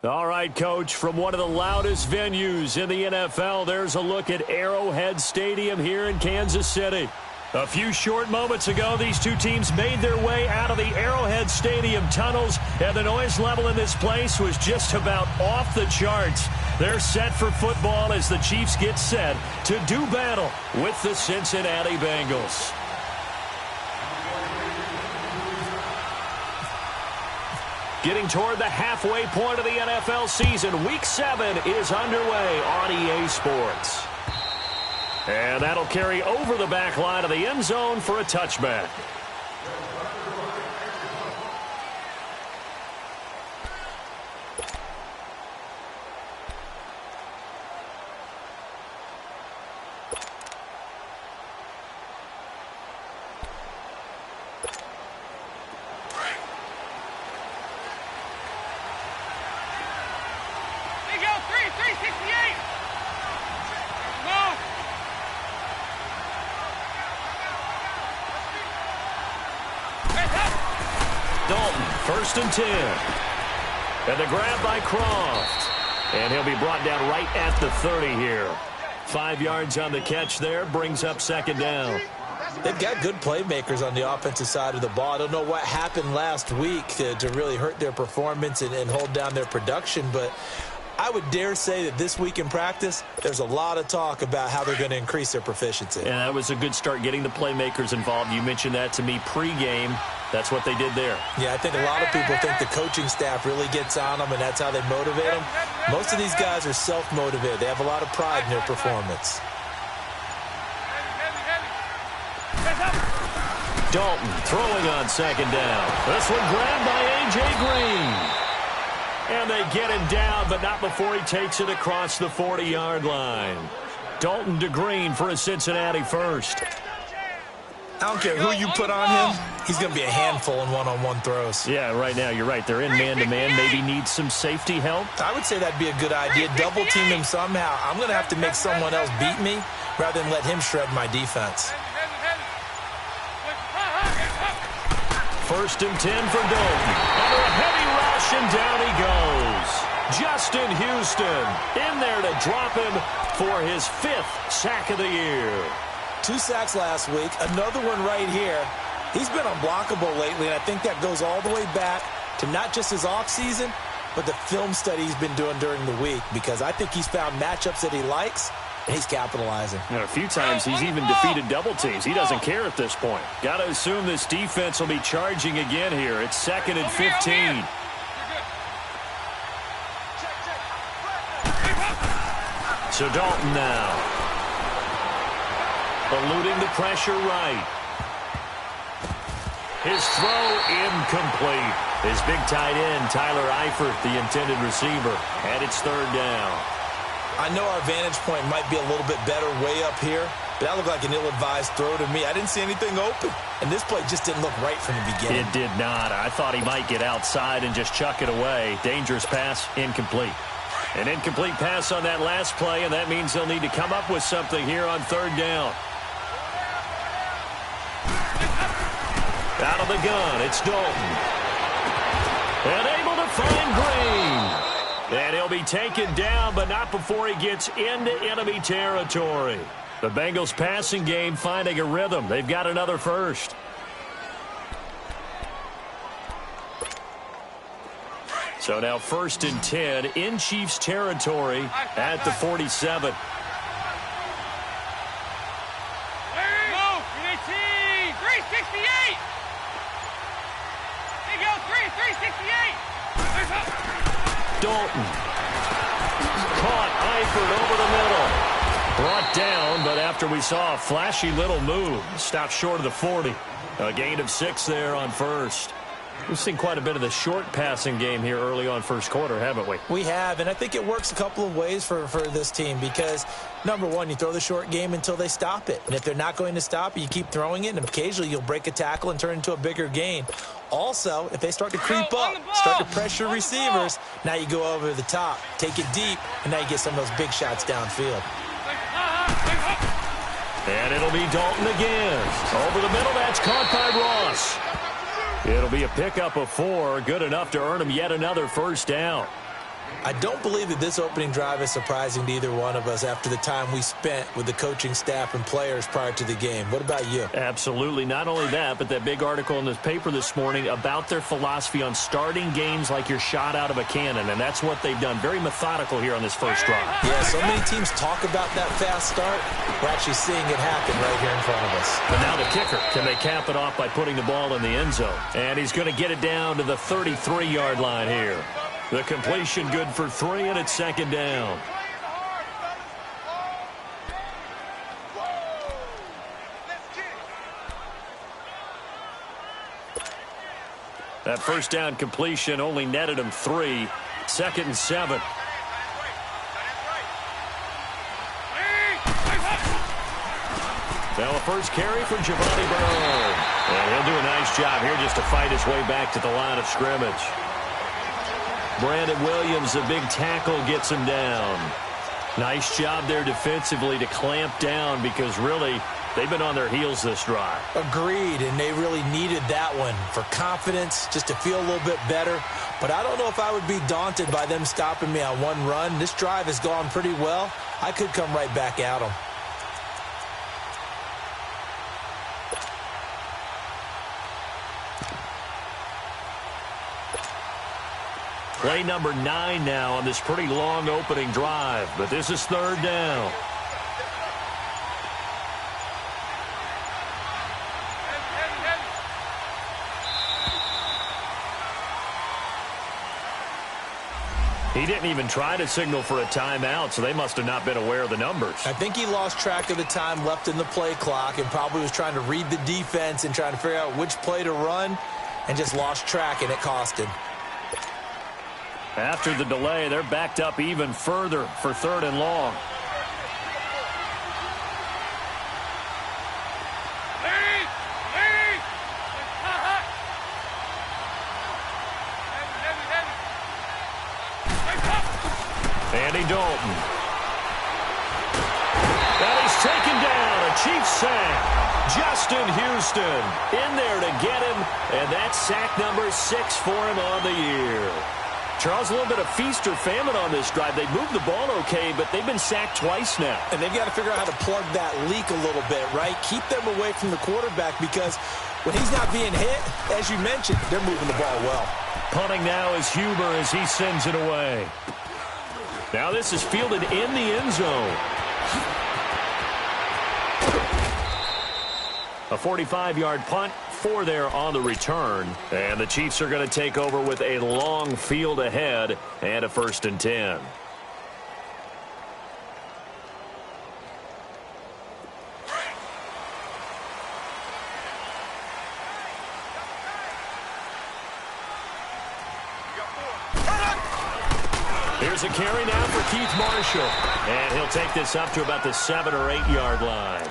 All right, Coach, from one of the loudest venues in the NFL, there's a look at Arrowhead Stadium here in Kansas City. A few short moments ago, these two teams made their way out of the Arrowhead Stadium tunnels, and the noise level in this place was just about off the charts. They're set for football as the Chiefs get set to do battle with the Cincinnati Bengals. Getting toward the halfway point of the NFL season, Week 7 is underway on EA Sports. And that'll carry over the back line of the end zone for a touchback. First and 10. And the grab by Croft. And he'll be brought down right at the 30 here. 5 yards on the catch there. Brings up second down. They've got good playmakers on the offensive side of the ball. I don't know what happened last week to really hurt their performance and hold down their production, but I would dare say that this week in practice, there's a lot of talk about how they're going to increase their proficiency. And that was a good start getting the playmakers involved. You mentioned that to me pregame. That's what they did there. Yeah, I think a lot of people think the coaching staff really gets on them, and that's how they motivate them. Most of these guys are self-motivated. They have a lot of pride in their performance. Dalton throwing on second down. This one grabbed by A.J. Green. And they get him down, but not before he takes it across the 40-yard line. Dalton to Green for a Cincinnati first. I don't care who you put on him, he's going to be a handful in one-on-one throws. Yeah, right now, you're right. They're in man-to-man. Maybe needs some safety help. I would say that'd be a good idea. Double-team him somehow. I'm going to have to make someone else beat me rather than let him shred my defense. First and 10 for Dalton. Under a heavy rush, and down he goes. Justin Houston in there to drop him for his 5th sack of the year. 2 sacks last week, another one right here. He's been unblockable lately, and I think that goes all the way back to not just his offseason, but the film study he's been doing during the week, because I think he's found matchups that he likes, and he's capitalizing. And a few times he's even defeated double teams. He doesn't care at this point. Got to assume this defense will be charging again here. It's 2nd and 15. So Dalton now. Eluding the pressure right. His throw incomplete. His big tight end, Tyler Eifert, the intended receiver. And it's 3rd down. I know our vantage point might be a little bit better way up here, but that looked like an ill-advised throw to me. I didn't see anything open, and this play just didn't look right from the beginning. It did not. I thought he might get outside and just chuck it away. Dangerous pass, incomplete. An incomplete pass on that last play, and that means they'll need to come up with something here on 3rd down. Out of the gun, it's Dalton. And able to find Green. And he'll be taken down, but not before he gets into enemy territory. The Bengals passing game finding a rhythm. They've got another first. So now 1st and 10 in Chiefs territory at the 47. Dalton. Caught Eifert over the middle. Brought down, but after we saw a flashy little move, stopped short of the 40. A gain of 6 there on first. We've seen quite a bit of the short passing game here early on first quarter, haven't we? We have, and I think it works a couple of ways for this team because, number one, you throw the short game until they stop it. And if they're not going to stop it, you keep throwing it, and occasionally you'll break a tackle and turn into a bigger gain. Also, if they start to creep up, start to pressure receivers, now you go over the top, take it deep, and now you get some of those big shots downfield. And it'll be Dalton again. Over the middle, that's caught by Ross. It'll be a pickup of 4, good enough to earn him yet another first down. I don't believe that this opening drive is surprising to either one of us after the time we spent with the coaching staff and players prior to the game. What about you? Absolutely. Not only that, but that big article in the paper this morning about their philosophy on starting games like you're shot out of a cannon, and that's what they've done. Very methodical here on this first drive. Yeah, so many teams talk about that fast start. We're actually seeing it happen right here in front of us. But now the kicker. Can they cap it off by putting the ball in the end zone? And he's going to get it down to the 33-yard line here. The completion good for 3, and it's second down. That first down completion only netted him 3. 2nd and 7. Now a first carry for Giovanni Bernard. And he'll do a nice job here just to fight his way back to the line of scrimmage. Brandon Williams, a big tackle, gets him down. Nice job there defensively to clamp down because really they've been on their heels this drive. Agreed, and they really needed that one for confidence, just to feel a little bit better. But I don't know if I would be daunted by them stopping me on one run. This drive has gone pretty well. I could come right back at them. Play number 9 now on this pretty long opening drive, but this is 3rd down. He didn't even try to signal for a timeout, so they must have not been aware of the numbers. I think he lost track of the time left in the play clock and probably was trying to read the defense and trying to figure out which play to run and just lost track, and it cost him. After the delay, they're backed up even further for 3rd and long. Andy Dalton. And he's taken down. A Chiefs sack. Justin Houston in there to get him, and that's sack number 6 for him on the year. Charles, a little bit of feast or famine on this drive. They moved the ball okay, but they've been sacked twice now. And they've got to figure out how to plug that leak a little bit, right? Keep them away from the quarterback because when he's not being hit, as you mentioned, they're moving the ball well. Punting now is Huber as he sends it away. Now this is fielded in the end zone. A 45-yard punt. 4 there on the return. And the Chiefs are going to take over with a long field ahead and a 1st and 10. Here's a carry now for Keith Marshall. And he'll take this up to about the 7 or 8 yard line.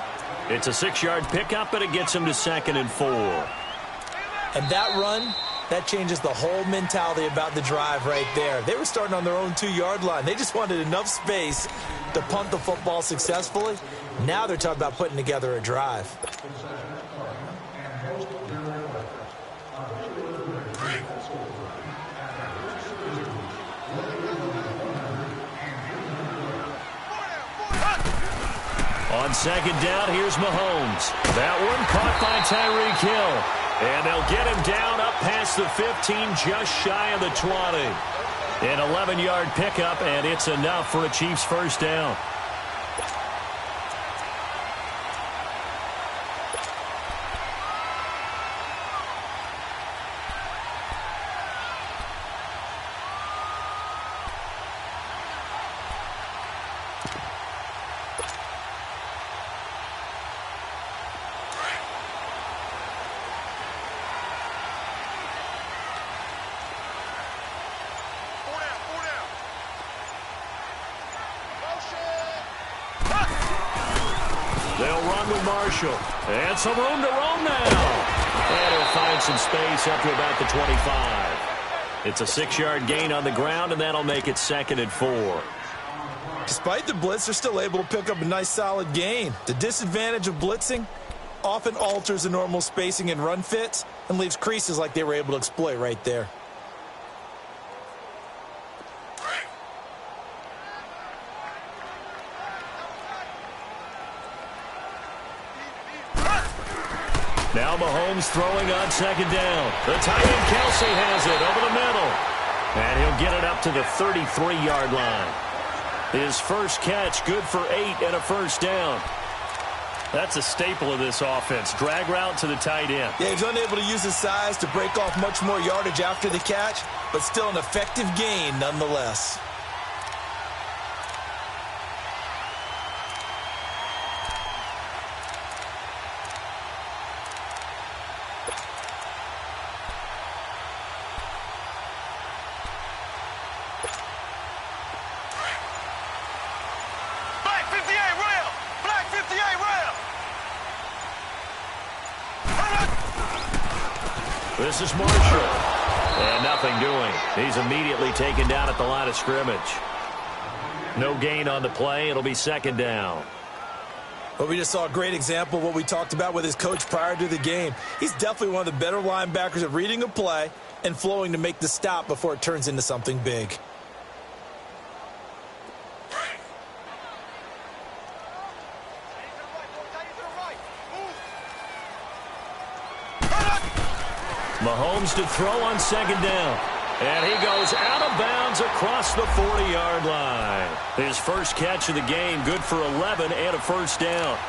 It's a 6-yard pickup, but it gets him to 2nd and 4. And that run, that changes the whole mentality about the drive right there. They were starting on their own 2-yard line. They just wanted enough space to punt the football successfully. Now they're talking about putting together a drive. On 2nd down, here's Mahomes. That one caught by Tyreek Hill. And they'll get him down up past the 15, just shy of the 20. An 11-yard pickup, and it's enough for a Chiefs first down. They'll run with Marshall. And some room to roam now. And he'll find some space up to about the 25. It's a 6-yard gain on the ground, and that'll make it 2nd and 4. Despite the blitz, they're still able to pick up a nice, solid gain. The disadvantage of blitzing often alters the normal spacing and run fits and leaves creases like they were able to exploit right there. Now Mahomes throwing on second down. The tight end Kelsey has it over the middle. And he'll get it up to the 33-yard line. His first catch, good for 8 and a first down. That's a staple of this offense. Drag route to the tight end. Yeah, he's unable to use his size to break off much more yardage after the catch, but still an effective gain nonetheless. This is Marshall. And nothing doing. He's immediately taken down at the line of scrimmage. No gain on the play. It'll be second down. But we just saw a great example of what we talked about with his coach prior to the game. He's definitely one of the better linebackers at reading a play and flowing to make the stop before it turns into something big. Mahomes to throw on second down. And he goes out of bounds across the 40-yard line. His first catch of the game, good for 11 and a first down.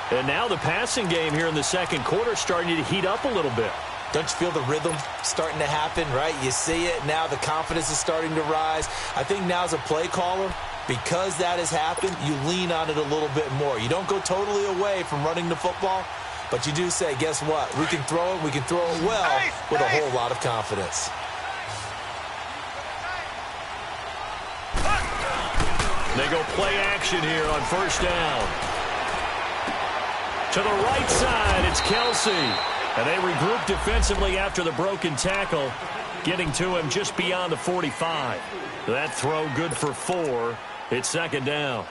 And now the passing game here in the second quarter starting to heat up a little bit. Don't you feel the rhythm starting to happen, right? You see it now. The confidence is starting to rise. I think now as a play caller, because that has happened, you lean on it a little bit more. You don't go totally away from running the football. But you do say, guess what? We can throw it. We can throw it well with a whole lot of confidence. They go play action here on first down. To the right side, it's Kelsey. And they regroup defensively after the broken tackle, getting to him just beyond the 45. That throw good for 4. It's second down.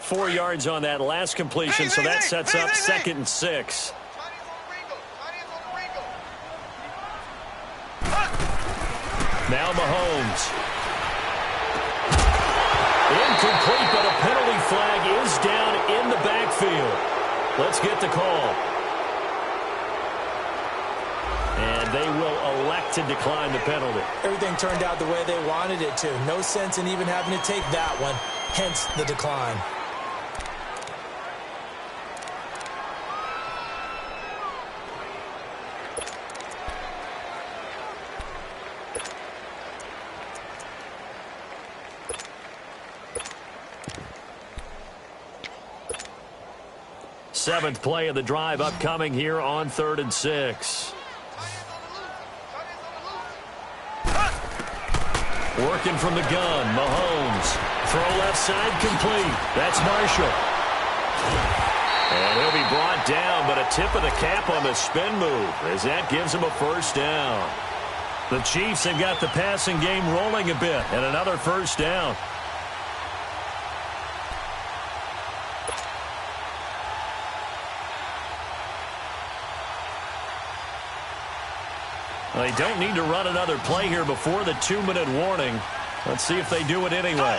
Four yards on that last completion, so that sets up second and 6. Now Mahomes. Incomplete, but a penalty flag is down in the backfield. Let's get the call. And they will elect to decline the penalty. Everything turned out the way they wanted it to. No sense in even having to take that one, hence the decline. Seventh play of the drive upcoming here on 3rd and 6. Working from the gun, Mahomes. Throw left side complete. That's Marshall. And he'll be brought down, but a tip of the cap on the spin move as that gives him a first down. The Chiefs have got the passing game rolling a bit, and another first down. They don't need to run another play here before the 2-minute warning. Let's see if they do it anyway.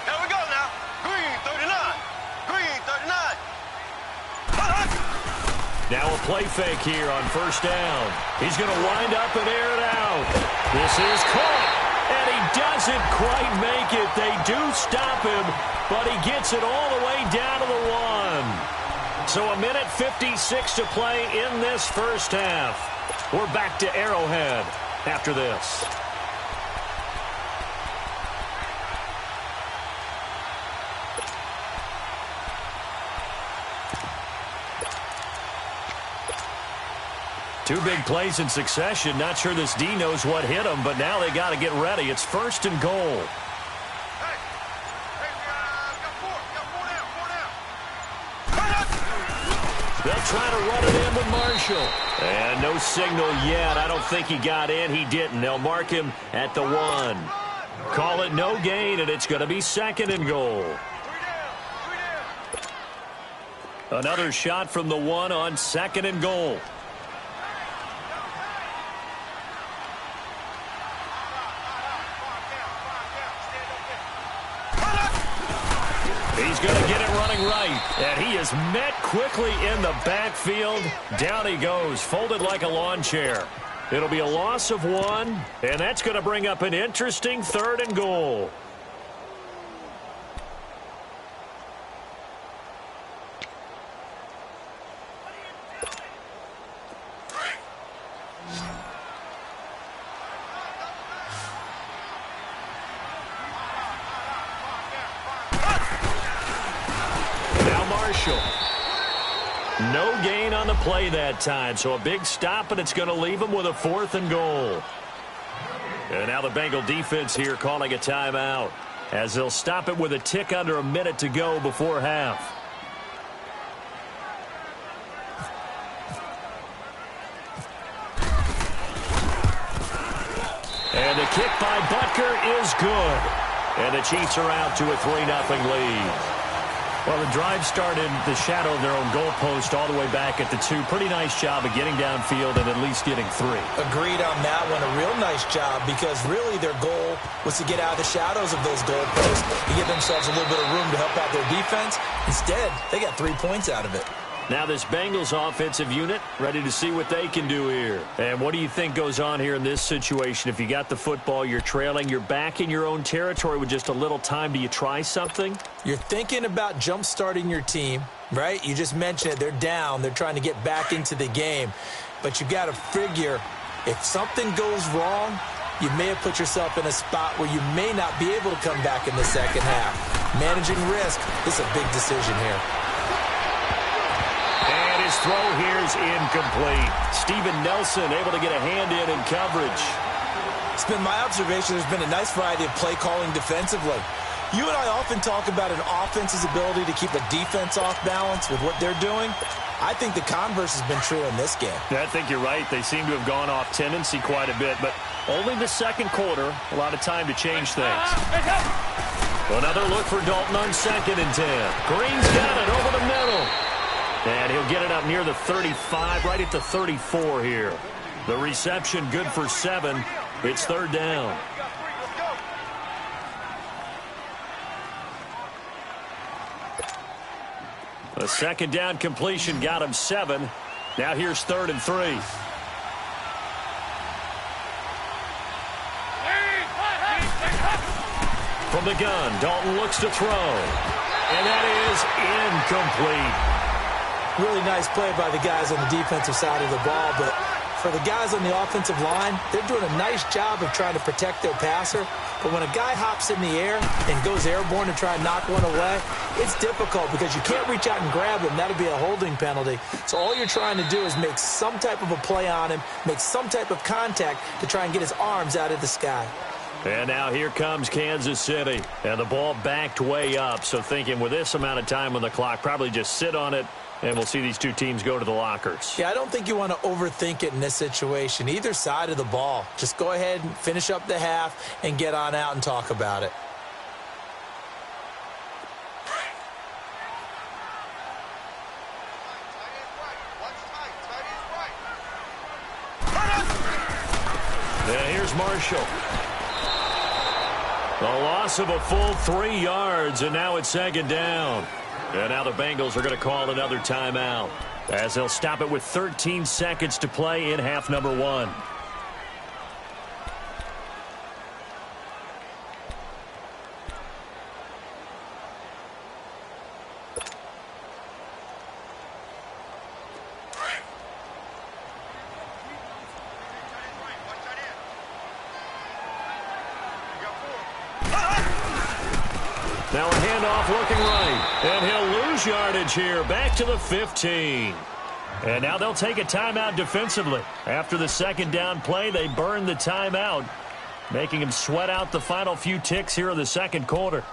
Here we go now. Green 39. Green 39. Now a play fake here on first down. He's going to wind up and air it out. This is caught, and he doesn't quite make it. They do stop him, but he gets it all the way down to the 1. So 1:56 to play in this first half. We're back to Arrowhead after this. Two big plays in succession. Not sure this D knows what hit him, but now they got to get ready. It's 1st and goal. They'll try to run it in with Marshall. And no signal yet. I don't think he got in. He didn't. They'll mark him at the 1. Call it no gain, and it's going to be 2nd and goal. Another shot from the 1 on 2nd and goal. He's going to get it running right. And he is met quickly in the backfield. Down he goes, folded like a lawn chair. It'll be a loss of 1, and that's going to bring up an interesting 3rd and goal. No gain on the play that time, so a big stop, and it's going to leave him with a 4th and goal. And now the Bengal defense here calling a timeout, as they'll stop it with a tick under a minute to go before half. And the kick by Butker is good. And the Chiefs are out to a 3-0 lead. Well, the drive started the shadow of their own goalpost all the way back at the 2. Pretty nice job of getting downfield and at least getting 3. Agreed on that one. A real nice job because really their goal was to get out of the shadows of those goalposts and give themselves a little bit of room to help out their defense. Instead, they got 3 points out of it. Now this Bengals offensive unit ready to see what they can do here. And what do you think goes on here in this situation? If you got the football, you're trailing, you're back in your own territory with just a little time. Do you try something? You're thinking about jump-starting your team, right? You just mentioned it. They're down. They're trying to get back into the game. But you got to figure if something goes wrong, you may have put yourself in a spot where you may not be able to come back in the second half. Managing risk, this is a big decision here. His throw here is incomplete. Steven Nelson able to get a hand in coverage. It's been my observation there's been a nice variety of play calling defensively. You and I often talk about an offense's ability to keep a defense off balance with what they're doing. I think the converse has been true in this game. I think you're right. They seem to have gone off tendency quite a bit, but only the second quarter, a lot of time to change things. Another look for Dalton on 2nd and 10. Green's got it over the middle. And he'll get it up near the 35, right at the 34 here. The reception good for 7. It's 3rd down. A 2nd down completion got him 7. Now here's 3rd and 3. From the gun, Dalton looks to throw. And that is incomplete. Really nice play by the guys on the defensive side of the ball, but for the guys on the offensive line, they're doing a nice job of trying to protect their passer. But when a guy hops in the air and goes airborne to try and knock one away, it's difficult because you can't reach out and grab him. That'll be a holding penalty. So all you're trying to do is make some type of a play on him, make some type of contact to try and get his arms out of the sky. And now here comes Kansas City. And the ball backed way up. So thinking with this amount of time on the clock, probably just sit on it. And we'll see these two teams go to the lockers. Yeah, I don't think you want to overthink it in this situation. Either side of the ball. Just go ahead and finish up the half and get on out and talk about it. And here's Marshall. A loss of a full 3 yards, and now it's 2nd down. And now the Bengals are going to call another timeout as they'll stop it with 13 seconds to play in half number 1. Now a handoff looking right, and he'll lose yardage here, back to the 15. And now they'll take a timeout defensively. After the 2nd down play, they burn the timeout, making him sweat out the final few ticks here in the 2nd quarter.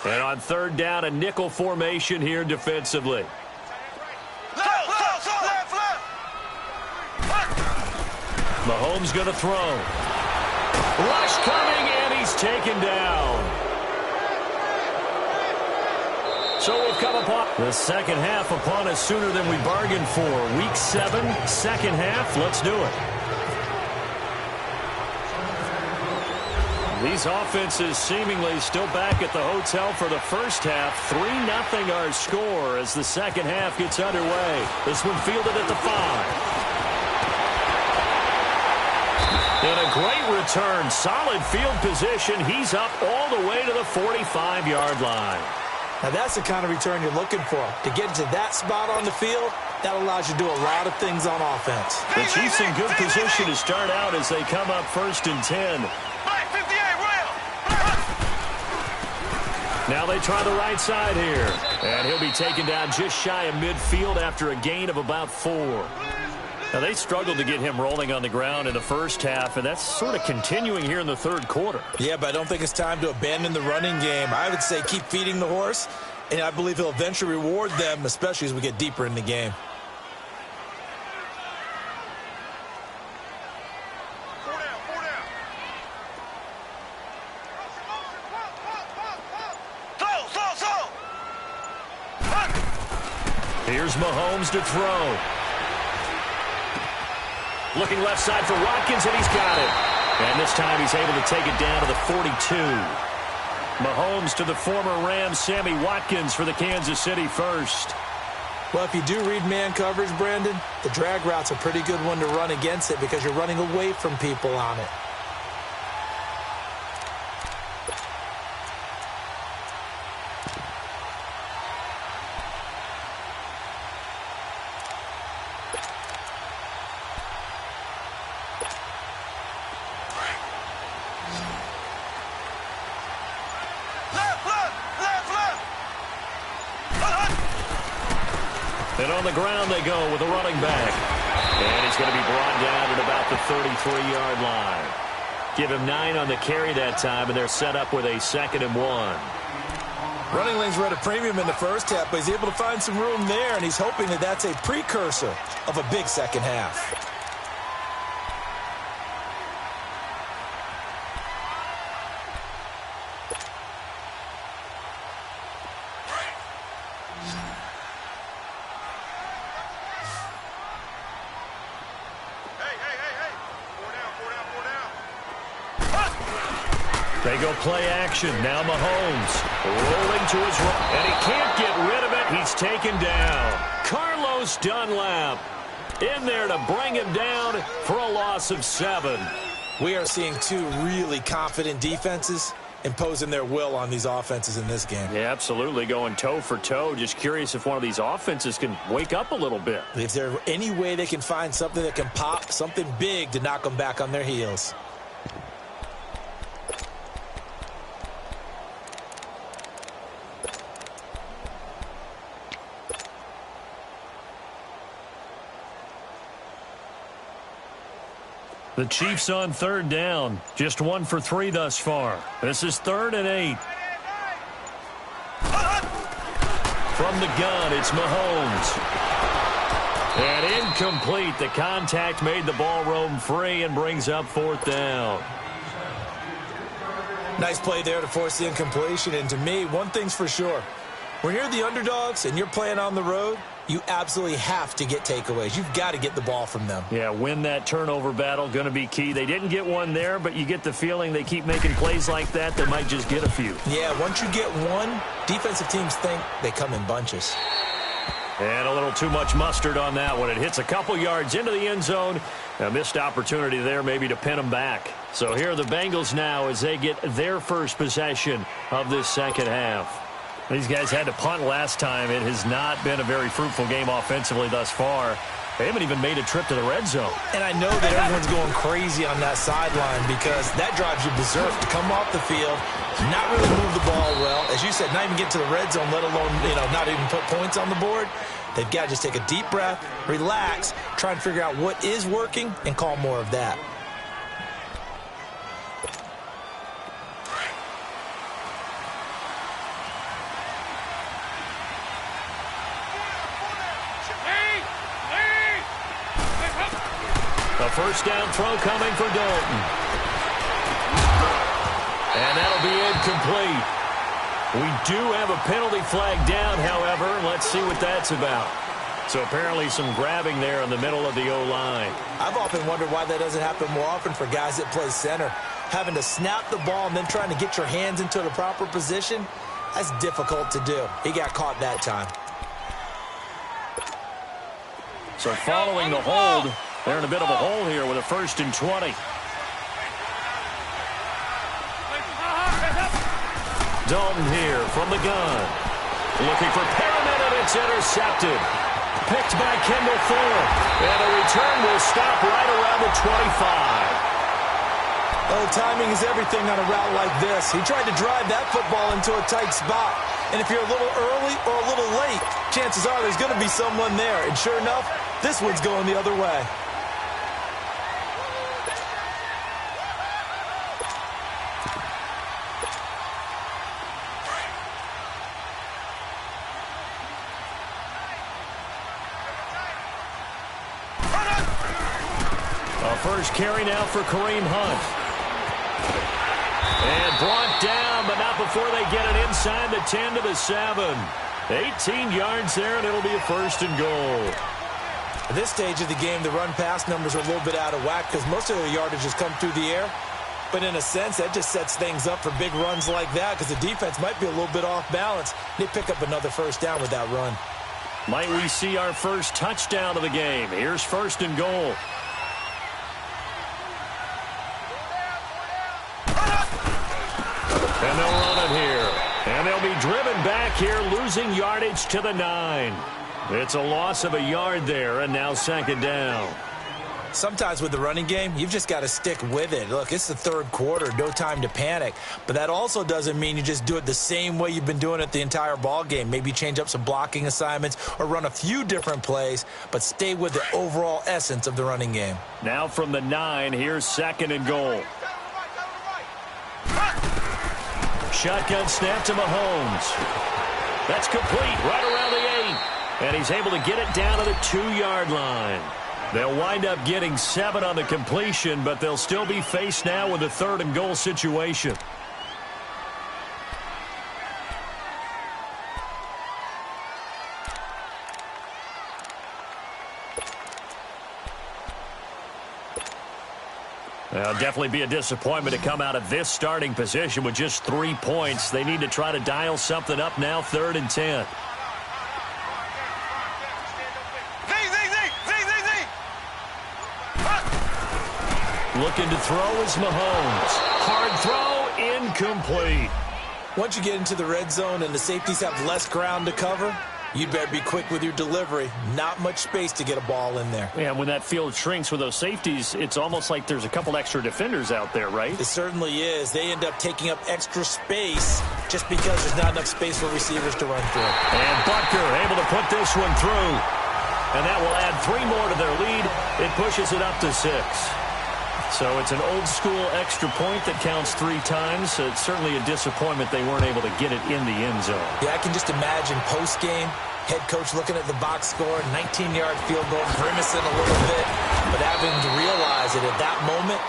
And on 3rd down, a nickel formation here defensively. Mahomes going to throw. Rush coming, and he's taken down. So we've come upon the second half upon us sooner than we bargained for. Week 7, second half. Let's do it. These offenses seemingly still back at the hotel for the first half. 3-0 our score as the second half gets underway. This one fielded at the 5. And a great return. Solid field position. He's up all the way to the 45-yard line. Now, that's the kind of return you're looking for. To get to that spot on the field, that allows you to do a lot of things on offense. The Chiefs in good position to start out as they come up 1st and 10. Now they try the right side here. And he'll be taken down just shy of midfield after a gain of about 4. Now, they struggled to get him rolling on the ground in the first half, and that's sort of continuing here in the third quarter. Yeah, but I don't think it's time to abandon the running game. I would say keep feeding the horse, and I believe he'll eventually reward them, especially as we get deeper in the game. Here's Mahomes to throw. Looking left side for Watkins, and he's got it. And this time he's able to take it down to the 42. Mahomes to the former Rams, Sammy Watkins for the Kansas City first. Well, if you do read man coverage, Brandon, the drag route's a pretty good one to run against it because you're running away from people on it. And on the ground they go with a running back. And he's going to be brought down at about the 33-yard line. Give him 9 on the carry that time, and they're set up with a 2nd and 1. Running lanes were at a premium in the first half, but he's able to find some room there, and he's hoping that that's a precursor of a big second half. They go play action. Now Mahomes rolling to his right. And he can't get rid of it. He's taken down. Carlos Dunlap in there to bring him down for a loss of 7. We are seeing two really confident defenses imposing their will on these offenses in this game. Yeah, absolutely. Going toe for toe. Just curious if one of these offenses can wake up a little bit. If there's any way they can find something that can pop, something big to knock them back on their heels. The Chiefs on 3rd down. Just 1 for 3 thus far. This is 3rd and 8. From the gun, it's Mahomes. And incomplete. The contact made the ball roam free and brings up 4th down. Nice play there to force the incompletion. And to me, one thing's for sure. When you're the underdogs and you're playing on the road, you absolutely have to get takeaways. You've got to get the ball from them. Yeah, win that turnover battle, going to be key. They didn't get one there, but you get the feeling they keep making plays like that, they might just get a few. Yeah, once you get one, defensive teams think they come in bunches. And a little too much mustard on that one. It hits a couple yards into the end zone. A missed opportunity there maybe to pin them back. So here are the Bengals now as they get their first possession of this second half. These guys had to punt last time. It has not been a very fruitful game offensively thus far. They haven't even made a trip to the red zone. And I know that everyone's going crazy on that sideline because that drives you berserk to come off the field, not really move the ball well. As you said, not even get to the red zone, let alone, not even put points on the board. They've got to just take a deep breath, relax, try and figure out what is working, and call more of that. A first down throw coming for Dalton. And that'll be incomplete. We do have a penalty flag down, however. Let's see what that's about. So apparently some grabbing there in the middle of the O-line. I've often wondered why that doesn't happen more often for guys that play center. Having to snap the ball and then trying to get your hands into the proper position, that's difficult to do. He got caught that time. So following the hold, they're in a bit of a hole here with a 1st and 20. Dalton here from the gun. Looking for Perriman, and it's intercepted. Picked by Kendall Fuller. And a return will stop right around the 25. Oh, timing is everything on a route like this. He tried to drive that football into a tight spot. And if you're a little early or a little late, chances are there's going to be someone there. And sure enough, this one's going the other way. First carry now for Kareem Hunt. And brought down, but not before they get it inside the 10 to the 7. 18 yards there, and it'll be a 1st and goal. At this stage of the game, the run-pass numbers are a little bit out of whack because most of their yardage has come through the air. But in a sense, that just sets things up for big runs like that because the defense might be a little bit off balance. They pick up another 1st down with that run. Might we see our first touchdown of the game? Here's 1st and goal. And they'll run it here. And they'll be driven back here, losing yardage to the 9. It's a loss of a yard there, and now 2nd down. Sometimes with the running game, you've just got to stick with it. Look, it's the 3rd quarter, no time to panic. But that also doesn't mean you just do it the same way you've been doing it the entire ball game. Maybe change up some blocking assignments or run a few different plays, but stay with the overall essence of the running game. Now from the 9, here's 2nd and goal. Shotgun snap to Mahomes. That's complete right around the 8. And he's able to get it down to the 2-yard line. They'll wind up getting 7 on the completion, but they'll still be faced now with a 3rd and goal situation. It'll definitely be a disappointment to come out of this starting position with just 3 points. They need to try to dial something up now, 3rd and 10. Looking to throw is Mahomes. Hard throw, incomplete. Once you get into the red zone and the safeties have less ground to cover, you'd better be quick with your delivery. Not much space to get a ball in there. Yeah, when that field shrinks with those safeties, it's almost like there's a couple extra defenders out there, right? It certainly is. They end up taking up extra space just because there's not enough space for receivers to run through. And Butker able to put this one through. And that will add 3 more to their lead. It pushes it up to 6. So it's an old-school extra point that counts 3 times. So it's certainly a disappointment they weren't able to get it in the end zone. Yeah, I can just imagine post-game, head coach looking at the box score, 19-yard field goal, grimacing a little bit, but having to realize that at that moment,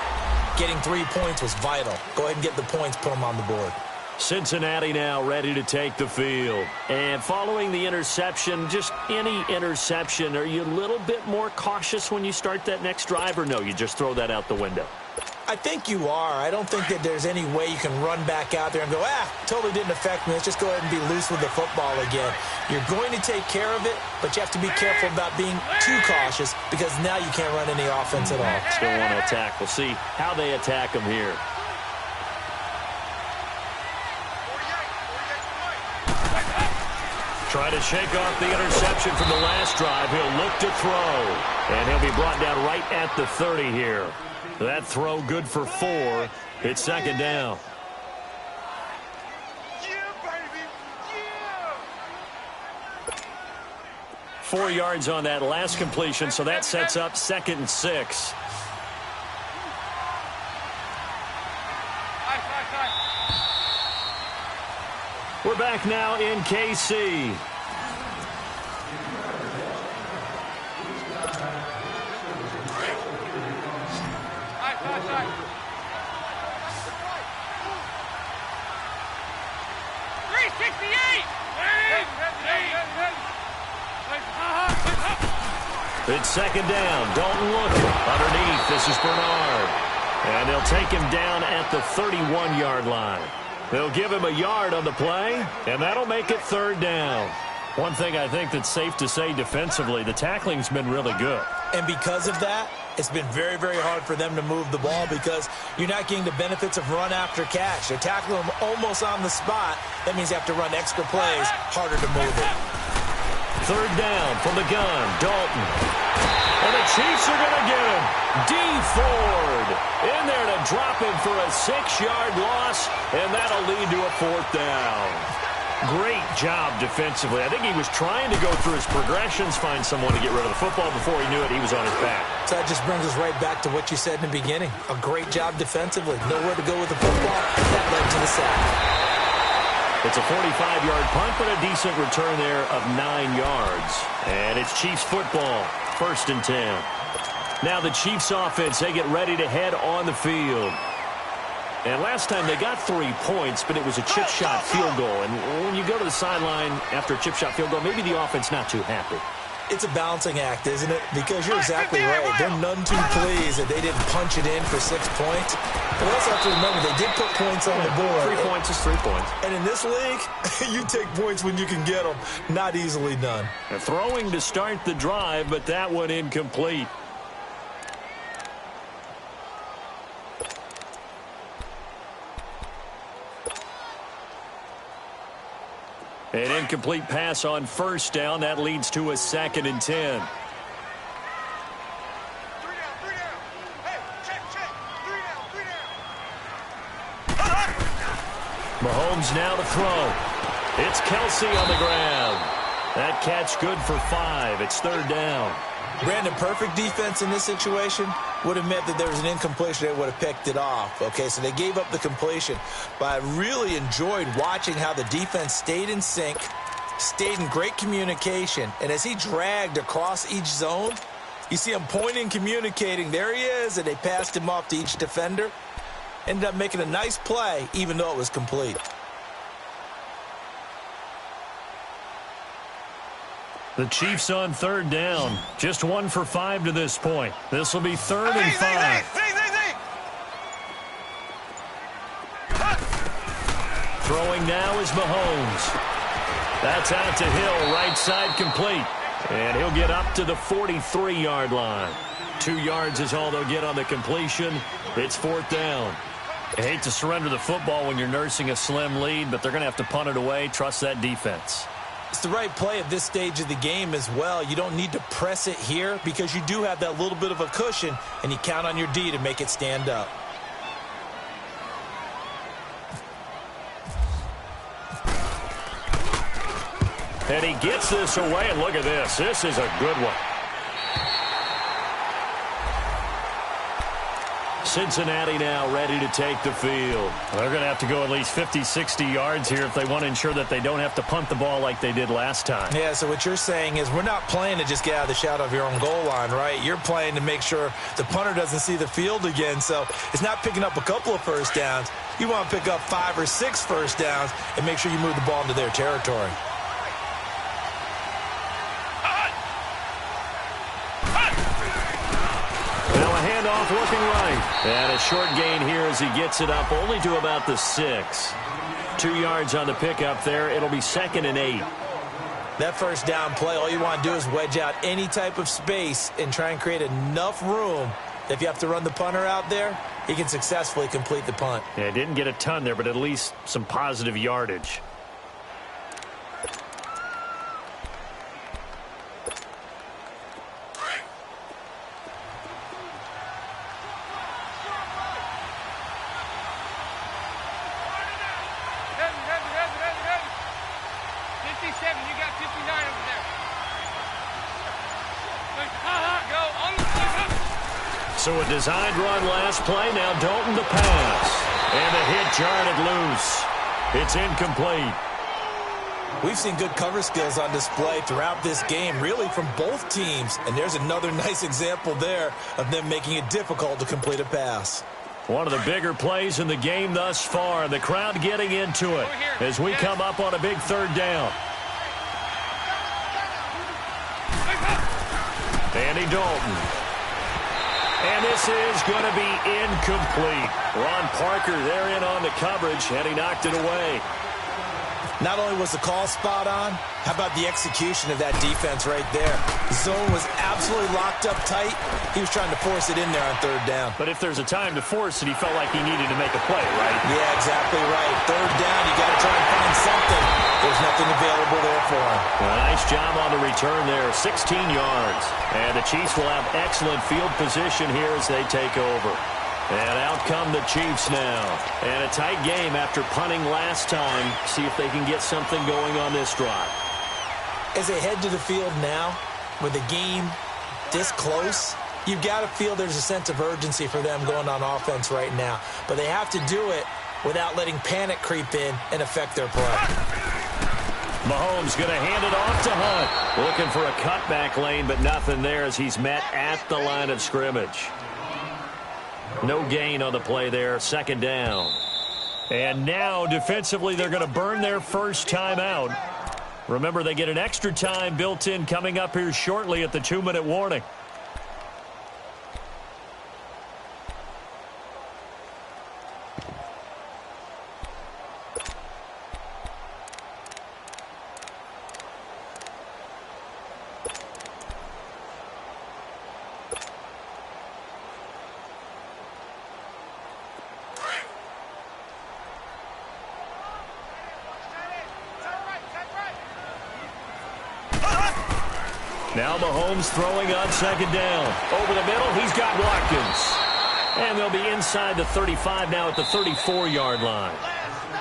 getting 3 points was vital. Go ahead and get the points, put them on the board. Cincinnati now ready to take the field. And following the interception, just any interception, are you a little bit more cautious when you start that next drive, or no, you just throw that out the window? I think you are. I don't think that there's any way you can run back out there and go, totally didn't affect me. Let's just go ahead and be loose with the football again. You're going to take care of it, but you have to be careful about being too cautious because now you can't run any offense at all. Still want to attack. We'll see how they attack them here. Try to shake off the interception from the last drive. He'll look to throw. And he'll be brought down right at the 30 here. That throw good for 4. It's 2nd down. Yeah, baby. Yeah. 4 yards on that last completion, so that sets up 2nd and 6. We're back now in KC. It's second down. Dalton looking. Underneath, this is Bernard. And they'll take him down at the 31-yard line. They'll give him a yard on the play, and that'll make it third down. One thing I think that's safe to say defensively, the tackling's been really good. And because of that, it's been very, very hard for them to move the ball because you're not getting the benefits of run after catch. They're tackling them almost on the spot. That means you have to run extra plays, harder to move it. Third down from the gun, Dalton. And the Chiefs are going to get him. Dee Ford in there to drop him for a 6-yard loss, and that'll lead to a fourth down. Great job defensively. I think he was trying to go through his progressions, find someone to get rid of the football. Before he knew it, he was on his back. So that just brings us right back to what you said in the beginning. A great job defensively. Nowhere to go with the football. That led to the sack. It's a 45-yard punt, but a decent return there of 9 yards. And it's Chiefs football, 1st and 10. Now the Chiefs offense, they get ready to head on the field. And last time they got 3 points, but it was a chip shot field goal. And when you go to the sideline after a chip shot field goal, maybe the offense not too happy. It's a balancing act, isn't it? Because you're exactly right. They're none too pleased that they didn't punch it in for 6 points. But we also have to remember they did put points on the board. 3 points is 3 points. And in this league, you take points when you can get them. Not easily done. Throwing to start the drive, but that one incomplete. An incomplete pass on first down. That leads to a 2nd and 10. 3 down, 3 down. Hey, check. 3 down, 3 down. Mahomes now to throw. It's Kelsey on the ground. That catch good for 5. It's 3rd down. Brandon, perfect defense in this situation would have meant that there was an incompletion. They would have picked it off. Okay, so they gave up the completion. But I really enjoyed watching how the defense stayed in sync, stayed in great communication. And as he dragged across each zone, you see him pointing, communicating. There he is, and they passed him off to each defender. Ended up making a nice play, even though it was complete. The Chiefs on 3rd down. Just 1 for 5 to this point. This will be 3rd and 5. Throwing now is Mahomes. That's out to Hill, right side complete. And he'll get up to the 43-yard line. 2 yards is all they'll get on the completion. It's 4th down. I hate to surrender the football when you're nursing a slim lead, but they're going to have to punt it away. Trust that defense. It's the right play at this stage of the game as well. You don't need to press it here because you do have that little bit of a cushion, and you count on your D to make it stand up. And he gets this away, and look at this. This is a good one. Cincinnati now ready to take the field. They're going to have to go at least 50, 60 yards here if they want to ensure that they don't have to punt the ball like they did last time. Yeah, so what you're saying is we're not playing to just get out of the shadow of your own goal line, right? You're playing to make sure the punter doesn't see the field again. So it's not picking up a couple of first downs. You want to pick up 5 or 6 first downs and make sure you move the ball into their territory. Looking right. And a short gain here as he gets it up only to about the 6. 2 yards on the pickup there. It'll be 2nd and 8. That first down play, all you want to do is wedge out any type of space and try and create enough room that if you have to run the punter out there, he can successfully complete the punt. Yeah, didn't get a ton there, but at least some positive yardage. So a designed run last play. Now Dalton to pass. And the hit jarred it loose. It's incomplete. We've seen good cover skills on display throughout this game, really from both teams. And there's another nice example there of them making it difficult to complete a pass. One of the bigger plays in the game thus far. The crowd getting into it as we come up on a big 3rd down. Andy Dalton. And this is going to be incomplete. Ron Parker there in on the coverage, and he knocked it away. Not only was the call spot on, how about the execution of that defense right there? The zone was absolutely locked up tight. He was trying to force it in there on third down. But if there's a time to force it, he felt like he needed to make a play, right? Yeah, exactly right. Third down, you got to try and find something. There's nothing available there for him. Nice job on the return there, 16 yards. And the Chiefs will have excellent field position here as they take over. And out come the Chiefs now. And a tight game after punting last time. See if they can get something going on this drive. As they head to the field now, with the game this close, you've got to feel there's a sense of urgency for them going on offense right now. But they have to do it without letting panic creep in and affect their play. Mahomes going to hand it off to Hunt. Looking for a cutback lane, but nothing there as he's met at the line of scrimmage. No gain on the play there, second down. And now, defensively, they're going to burn their first time out. Remember, they get an extra time built in coming up here shortly at the 2-minute warning. Now Mahomes throwing on second down. Over the middle, he's got Watkins. And they'll be inside the 35 now at the 34-yard line.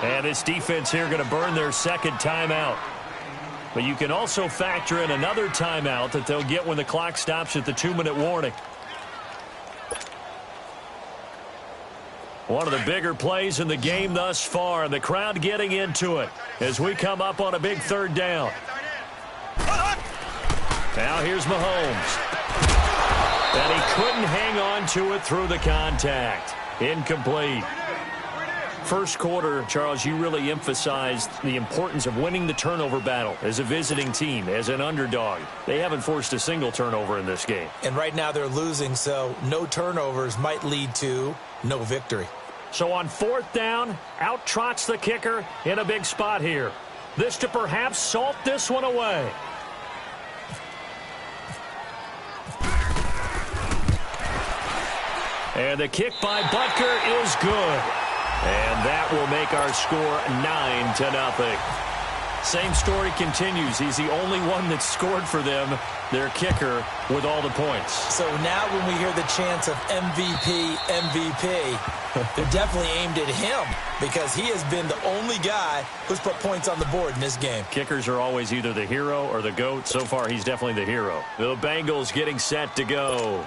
And this defense here going to burn their second timeout. But you can also factor in another timeout that they'll get when the clock stops at the 2-minute warning. One of the bigger plays in the game thus far, and the crowd getting into it as we come up on a big third down. Now here's Mahomes. And he couldn't hang on to it through the contact. Incomplete. First quarter, Charles, you really emphasized the importance of winning the turnover battle as a visiting team, as an underdog. They haven't forced a single turnover in this game. And right now they're losing, so no turnovers might lead to no victory. So on fourth down, out trots the kicker in a big spot here. This to perhaps salt this one away. And the kick by Butker is good. And that will make our score 9-0. Same story continues. He's the only one that scored for them, their kicker, with all the points. So now when we hear the chants of MVP, MVP, they're definitely aimed at him because he has been the only guy who's put points on the board in this game. Kickers are always either the hero or the GOAT. So far, he's definitely the hero. The Bengals getting set to go.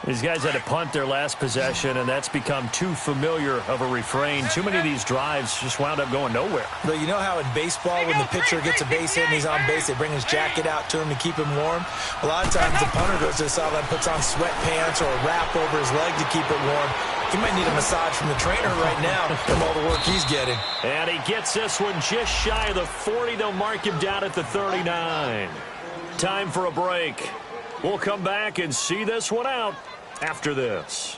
These guys had to punt their last possession, and that's become too familiar of a refrain. Too many of these drives just wound up going nowhere. But you know how in baseball, when the pitcher gets a base hit and he's on base, they bring his jacket out to him to keep him warm? A lot of times the punter goes to the sideline, puts on sweatpants or a wrap over his leg to keep it warm. He might need a massage from the trainer right now from all the work he's getting. And he gets this one just shy of the 40. They'll mark him down at the 39. Time for a break. We'll come back and see this one out after this.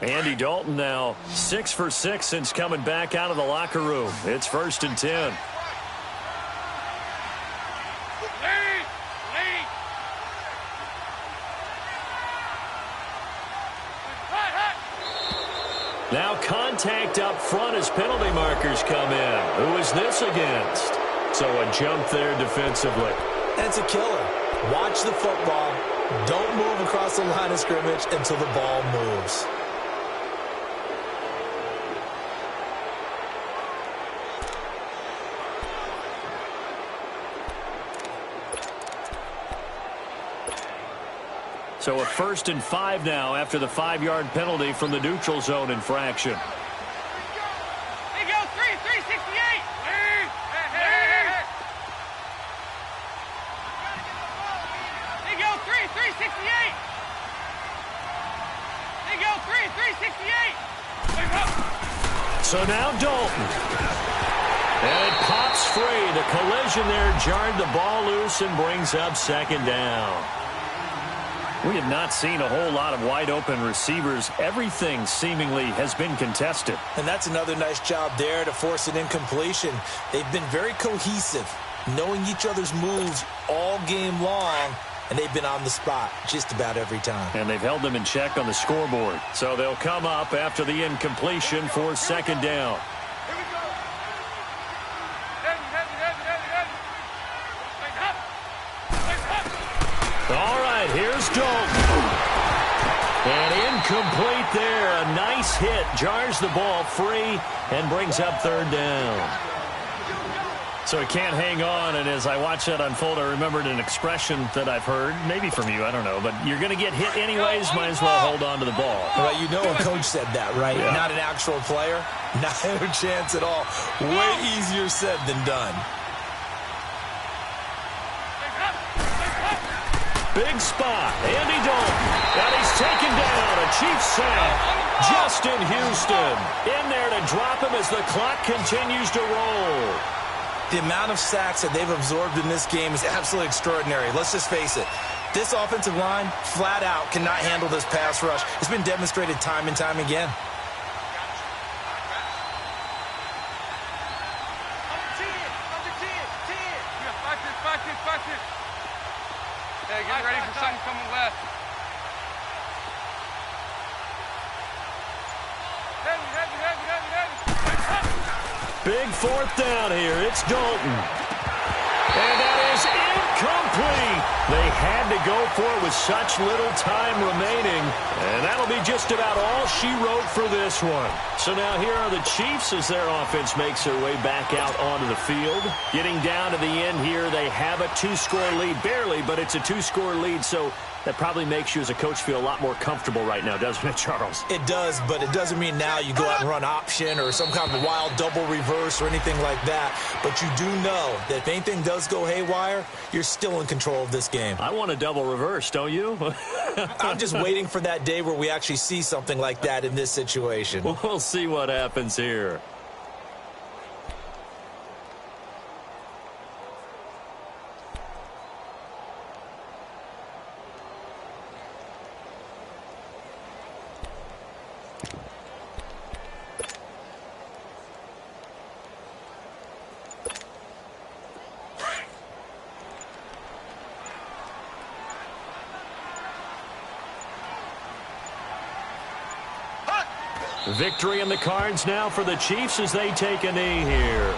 Andy Dalton now 6 for 6 since coming back out of the locker room. It's 1st and 10. Now contact up front as penalty markers come in. Who is this against? So a jump there defensively. That's a killer. Watch the football. Don't move across the line of scrimmage until the ball moves. So a 1st and 5 now after the 5-yard penalty from the neutral zone infraction. They go 368. They go 368. They go 368. So now Dalton. And it pops free. The collision there jarred the ball loose and brings up second down. We have not seen a whole lot of wide-open receivers. Everything seemingly has been contested. And that's another nice job there to force an incompletion. They've been very cohesive, knowing each other's moves all game long, and they've been on the spot just about every time. And they've held them in check on the scoreboard. So they'll come up after the incompletion for second down. All right, here's Dalton. And incomplete there. A nice hit. Jars the ball free and brings up third down. So he can't hang on, and as I watch that unfold, I remembered an expression that I've heard, maybe from you, I don't know, but you're going to get hit anyways, might as well hold on to the ball. Well, you know a coach said that, right? Yeah. Not an actual player. Not a chance at all. Way easier said than done. Big spot, Andy Dalton, and he's taken down. A Chiefs sack. Justin Houston in there to drop him as the clock continues to roll. The amount of sacks that they've absorbed in this game is absolutely extraordinary. Let's just face it. This offensive line, flat out, cannot handle this pass rush. It's been demonstrated time and time again. Hey, get ready for something coming left. Big fourth down here. It's Dalton. And that is incomplete. They had to go for it with such little time remaining. And that'll be just about all she wrote for this one. So now here are the Chiefs as their offense makes their way back out onto the field. Getting down to the end here, they have a two-score lead. Barely, but it's a two-score lead, so that probably makes you as a coach feel a lot more comfortable right now, doesn't it, Charles? It does, but it doesn't mean now you go out and run option or some kind of wild double reverse or anything like that. But you do know that if anything does go haywire, you're still in control of this game. I want a double reverse, don't you? I'm just waiting for that day where we actually see something like that in this situation. We'll see what happens here. Victory in the cards now for the Chiefs as they take a knee here.